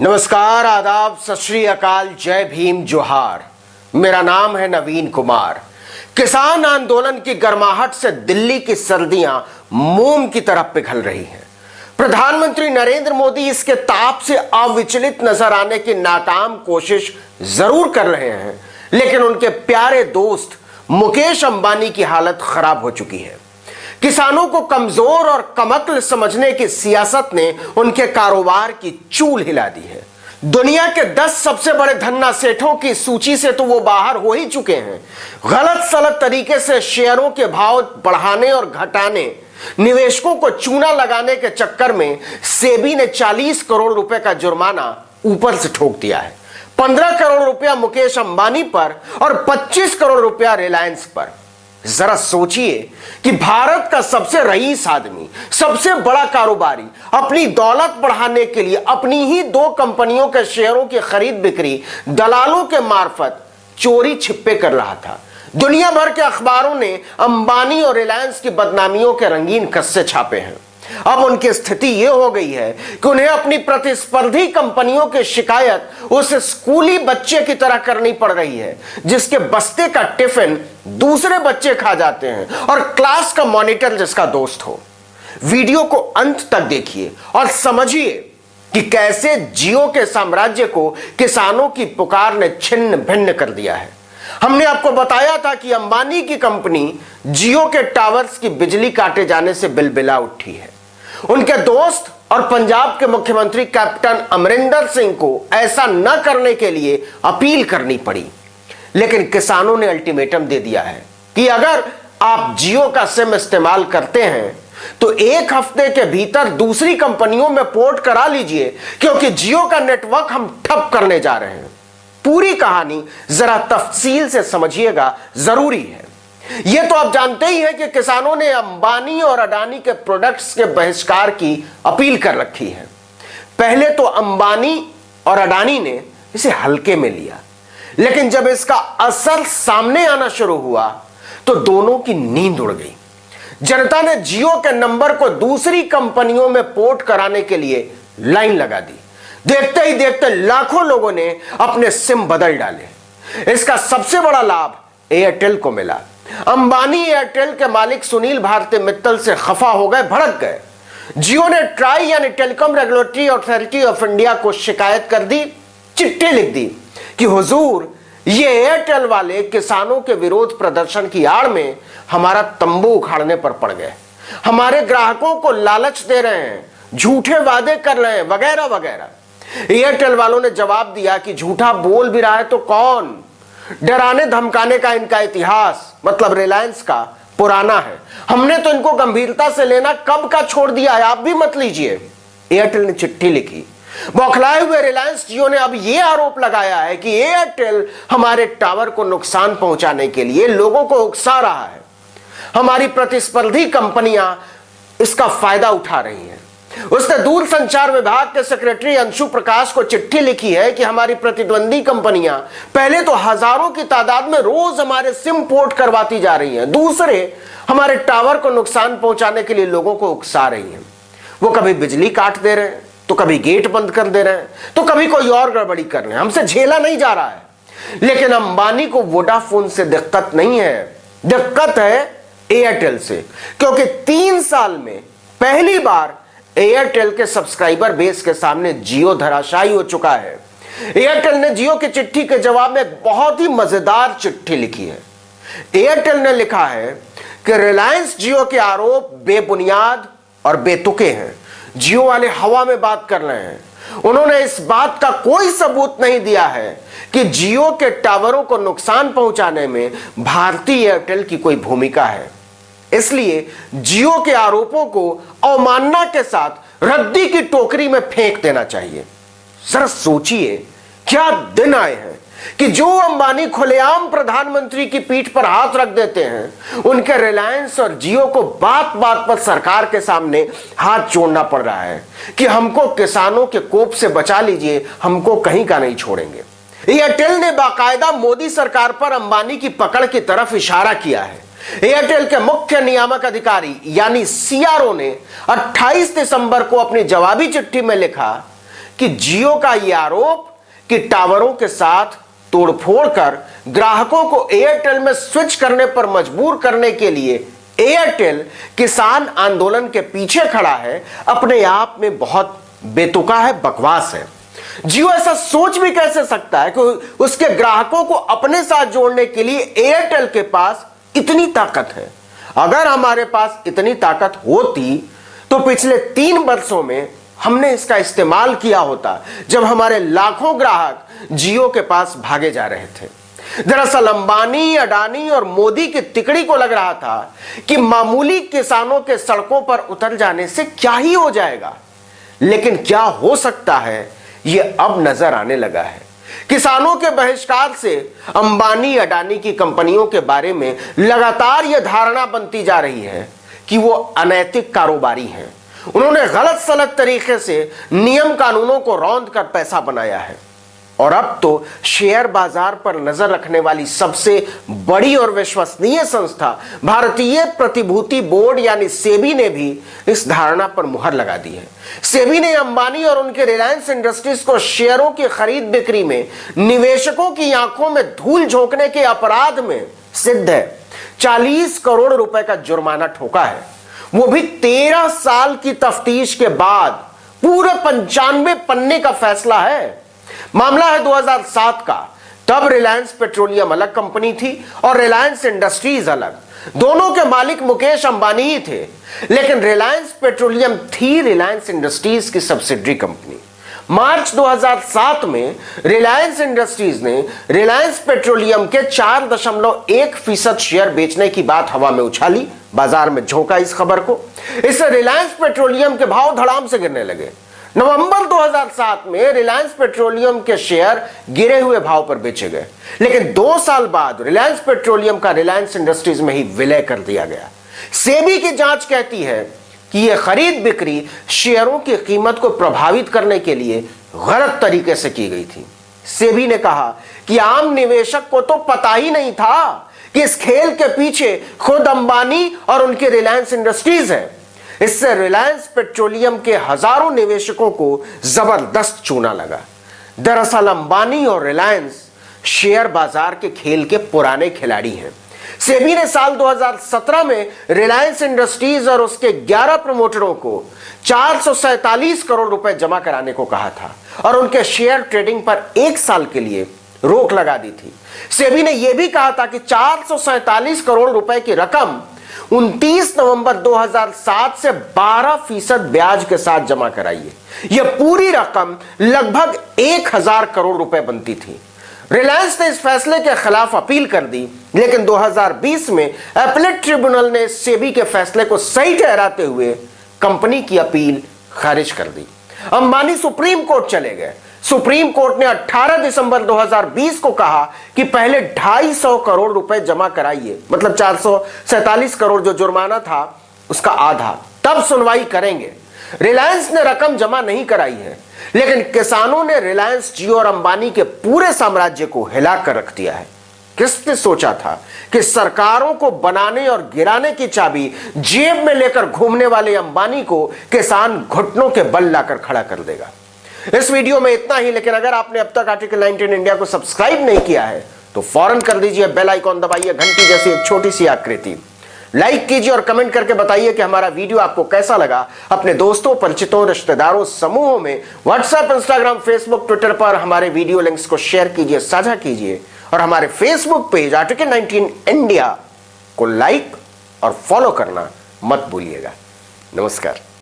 नमस्कार, आदाब, सत श्री अकाल, जय भीम, जोहार। मेरा नाम है नवीन कुमार। किसान आंदोलन की गर्माहट से दिल्ली की सर्दियां मोम की तरह पिघल रही हैं। प्रधानमंत्री नरेंद्र मोदी इसके ताप से अविचलित नजर आने की नाकाम कोशिश जरूर कर रहे हैं, लेकिन उनके प्यारे दोस्त मुकेश अंबानी की हालत खराब हो चुकी है। किसानों को कमजोर और कमक्ल समझने की सियासत ने उनके कारोबार की चूल हिला दी है। दुनिया के 10 सबसे बड़े धन्ना सेठों की सूची से तो वो बाहर हो ही चुके हैं। गलत सलत तरीके से शेयरों के भाव बढ़ाने और घटाने, निवेशकों को चूना लगाने के चक्कर में सेबी ने 40 करोड़ रुपए का जुर्माना ऊपर से ठोक दिया है। 15 करोड़ रुपया मुकेश अंबानी पर और 25 करोड़ रुपया रिलायंस पर। जरा सोचिए कि भारत का सबसे रईस आदमी, सबसे बड़ा कारोबारी अपनी दौलत बढ़ाने के लिए अपनी ही 2 कंपनियों के शेयरों की खरीद बिक्री दलालों के मार्फत चोरी छिपे कर रहा था। दुनिया भर के अखबारों ने अंबानी और रिलायंस की बदनामियों के रंगीन कस्से छापे हैं। अब उनकी स्थिति यह हो गई है कि उन्हें अपनी प्रतिस्पर्धी कंपनियों की शिकायत उस स्कूली बच्चे की तरह करनी पड़ रही है जिसके बस्ते का टिफिन दूसरे बच्चे खा जाते हैं और क्लास का मॉनिटर जिसका दोस्त हो। वीडियो को अंत तक देखिए और समझिए कि कैसे जियो के साम्राज्य को किसानों की पुकार ने छिन्न भिन्न कर दिया है। हमने आपको बताया था कि अंबानी की कंपनी जियो के टावर्स की बिजली काटे जाने से बिलबिला उठी है। उनके दोस्त और पंजाब के मुख्यमंत्री कैप्टन अमरिंदर सिंह को ऐसा न करने के लिए अपील करनी पड़ी, लेकिन किसानों ने अल्टीमेटम दे दिया है कि अगर आप जियो का सिम इस्तेमाल करते हैं तो 1 हफ्ते के भीतर दूसरी कंपनियों में पोर्ट करा लीजिए, क्योंकि जियो का नेटवर्क हम ठप करने जा रहे हैं। पूरी कहानी जरा तफसील से समझिएगा, जरूरी है। यह तो आप जानते ही हैं कि किसानों ने अंबानी और अडानी के प्रोडक्ट्स के बहिष्कार की अपील कर रखी है। पहले तो अंबानी और अडानी ने इसे हल्के में लिया, लेकिन जब इसका असर सामने आना शुरू हुआ तो दोनों की नींद उड़ गई। जनता ने जियो के नंबर को दूसरी कंपनियों में पोर्ट कराने के लिए लाइन लगा दी। देखते ही देखते लाखों लोगों ने अपने सिम बदल डाले। इसका सबसे बड़ा लाभ एयरटेल को मिला। अंबानी एयरटेल के मालिक सुनील भारती मित्तल से खफा हो गए, भड़क गए। जियो ने ट्राई यानी telecom regulatory authority of India को शिकायत कर दी, चिट्ठी लिख दी कि हुजूर, ये एयरटेल वाले किसानों के विरोध प्रदर्शन की आड़ में हमारा तंबू उखाड़ने पर पड़ गए, हमारे ग्राहकों को लालच दे रहे हैं, झूठे वादे कर रहे हैं, वगैरह वगैरह। एयरटेल वालों ने जवाब दिया कि झूठा बोल भी रहा है तो कौन, डराने धमकाने का इनका इतिहास, मतलब रिलायंस का, पुराना है। हमने तो इनको गंभीरता से लेना कब का छोड़ दिया है, आप भी मत लीजिए। एयरटेल ने चिट्ठी लिखी। बौखलाए हुए रिलायंस जियो ने अब यह आरोप लगाया है कि एयरटेल हमारे टावर को नुकसान पहुंचाने के लिए लोगों को उकसा रहा है। हमारी प्रतिस्पर्धी कंपनियां इसका फायदा उठा रही हैं। उसने दूरसंचार विभाग के सेक्रेटरी अंशु प्रकाश को चिट्ठी लिखी है कि हमारी प्रतिद्वंदी कंपनियां पहले तो हजारों की तादाद में रोज हमारे सिम पोर्ट करवाती जा रही हैं, दूसरे हमारे टावर को नुकसान पहुंचाने के लिए लोगों को उकसा रही हैं। वो कभी बिजली काट दे रहे हैं, तो कभी गेट बंद कर दे रहे हैं, तो कभी कोई और गड़बड़ी कर रहे हैं। हमसे झेला नहीं जा रहा है। लेकिन अंबानी को वोडाफोन से दिक्कत नहीं है, दिक्कत है एयरटेल से, क्योंकि 3 साल में पहली बार एयरटेल के सब्सक्राइबर बेस के सामने जियो धराशायी हो चुका है। एयरटेल ने जियो की चिट्ठी के जवाब में एक बहुत ही मजेदार चिट्ठी लिखी है। एयरटेल ने लिखा है कि रिलायंस जियो के आरोप बेबुनियाद और बेतुके हैं। जियो वाले हवा में बात कर रहे हैं। उन्होंने इस बात का कोई सबूत नहीं दिया है कि जियो के टावरों को नुकसान पहुंचाने में भारतीय एयरटेल की कोई भूमिका है। इसलिए जियो के आरोपों को अवमानना के साथ रद्दी की टोकरी में फेंक देना चाहिए। जरा सोचिए, क्या दिन आए हैं कि जो अंबानी खुलेआम प्रधानमंत्री की पीठ पर हाथ रख देते हैं, उनके रिलायंस और जियो को बात बात पर सरकार के सामने हाथ जोड़ना पड़ रहा है कि हमको किसानों के कोप से बचा लीजिए, हमको कहीं का नहीं छोड़ेंगे। एयरटेल ने बाकायदा मोदी सरकार पर अंबानी की पकड़ की तरफ इशारा किया है। एयरटेल के मुख्य नियामक अधिकारी यानी सीआरओ ने 28 दिसंबर को अपनी जवाबी चिट्ठी में लिखा कि जियो का यह आरोप कि टावरों के साथ तोड़फोड़ कर ग्राहकों को एयरटेल में स्विच करने पर मजबूर करने के लिए एयरटेल किसान आंदोलन के पीछे खड़ा है, अपने आप में बहुत बेतुका है, बकवास है। जियो ऐसा सोच भी कैसे सकता है कि उसके ग्राहकों को अपने साथ जोड़ने के लिए एयरटेल के पास इतनी ताकत है। अगर हमारे पास इतनी ताकत होती तो पिछले 3 वर्षों में हमने इसका इस्तेमाल किया होता, जब हमारे लाखों ग्राहक जियो के पास भागे जा रहे थे। दरअसल अंबानी, अडानी और मोदी की तिकड़ी को लग रहा था कि मामूली किसानों के सड़कों पर उतर जाने से क्या ही हो जाएगा, लेकिन क्या हो सकता है यह अब नजर आने लगा है। किसानों के बहिष्कार से अंबानी, अडानी की कंपनियों के बारे में लगातार यह धारणा बनती जा रही है कि वो अनैतिक कारोबारी हैं। उन्होंने गलत सलत तरीके से नियम कानूनों को रौंद कर पैसा बनाया है, और अब तो शेयर बाजार पर नजर रखने वाली सबसे बड़ी और विश्वसनीय संस्था भारतीय प्रतिभूति बोर्ड यानी सेबी ने भी इस धारणा पर मुहर लगा दी है। सेबी ने अंबानी और उनके रिलायंस इंडस्ट्रीज को शेयरों की खरीद बिक्री में निवेशकों की आंखों में धूल झोंकने के अपराध में सिद्ध है 40 करोड़ रुपए का जुर्माना ठोका है, वो भी 13 साल की तफ्तीश के बाद। पूरे 95 पन्ने का फैसला है। मामला है 2007 का। तब रिलायंस पेट्रोलियम अलग कंपनी थी और रिलायंस इंडस्ट्रीज अलग। दोनों के मालिक मुकेश अंबानी ही थे, लेकिन रिलायंस पेट्रोलियम थी रिलायंस इंडस्ट्रीज की सब्सिडरी कंपनी। मार्च 2007 में रिलायंस इंडस्ट्रीज ने रिलायंस पेट्रोलियम के 4.1% शेयर बेचने की बात हवा में उछाली, बाजार में झोंका इस खबर को। इससे रिलायंस पेट्रोलियम के भाव धड़ाम से गिरने लगे। नवंबर 2007 में रिलायंस पेट्रोलियम के शेयर गिरे हुए भाव पर बेचे गए, लेकिन 2 साल बाद रिलायंस पेट्रोलियम का रिलायंस इंडस्ट्रीज में ही विलय कर दिया गया। सेबी की जांच कहती है कि यह खरीद बिक्री शेयरों की कीमत को प्रभावित करने के लिए गलत तरीके से की गई थी। सेबी ने कहा कि आम निवेशक को तो पता ही नहीं था कि इस खेल के पीछे खुद अंबानी और उनके रिलायंस इंडस्ट्रीज है। इससे रिलायंस पेट्रोलियम के हजारों निवेशकों को जबरदस्त चूना लगा। दरअसल अंबानी और रिलायंस शेयर बाजार के खेल के पुराने खिलाड़ी हैं। सेबी ने साल 2017 में रिलायंस इंडस्ट्रीज और उसके 11 प्रमोटरों को 447 करोड़ रुपए जमा कराने को कहा था और उनके शेयर ट्रेडिंग पर 1 साल के लिए रोक लगा दी थी। सेबी ने यह भी कहा था कि 447 करोड़ रुपए की रकम 29 नवंबर 2007 से 12% ब्याज के साथ जमा कराइए। यह पूरी रकम लगभग 1000 करोड़ रुपए बनती थी। रिलायंस ने इस फैसले के खिलाफ अपील कर दी, लेकिन 2020 में अपीलेट ट्रिब्यूनल ने सेबी के फैसले को सही ठहराते हुए कंपनी की अपील खारिज कर दी। अंबानी सुप्रीम कोर्ट चले गए। सुप्रीम कोर्ट ने 18 दिसंबर 2020 को कहा कि पहले 250 करोड़ रुपए जमा कराइए, मतलब 447 करोड़ जो जुर्माना था उसका आधा, तब सुनवाई करेंगे। रिलायंस ने रकम जमा नहीं कराई है, लेकिन किसानों ने रिलायंस, जियो और अंबानी के पूरे साम्राज्य को हिलाकर रख दिया है। किसने सोचा था कि सरकारों को बनाने और गिराने की चाबी जेब में लेकर घूमने वाले अंबानी को किसान घुटनों के बल लाकर खड़ा कर देगा। इस वीडियो में इतना ही, लेकिन अगर आपने अब तक आर्टिकल 19 इंडिया को सब्सक्राइब नहीं किया है तो फौरन कर दीजिए, बेल आइकॉन दबाइए, घंटी जैसी एक छोटी सी आकृति, लाइक कीजिए और कमेंट करके बताइए कि हमारा वीडियो आपको कैसा लगा। अपने दोस्तों, परिचितों, रिश्तेदारों, समूहों में व्हाट्सएप, इंस्टाग्राम, फेसबुक, ट्विटर पर हमारे वीडियो लिंक्स को शेयर कीजिए, साझा कीजिए और हमारे फेसबुक पेज आर्टिकल 19 इंडिया को लाइक और फॉलो करना मत भूलिएगा। नमस्कार।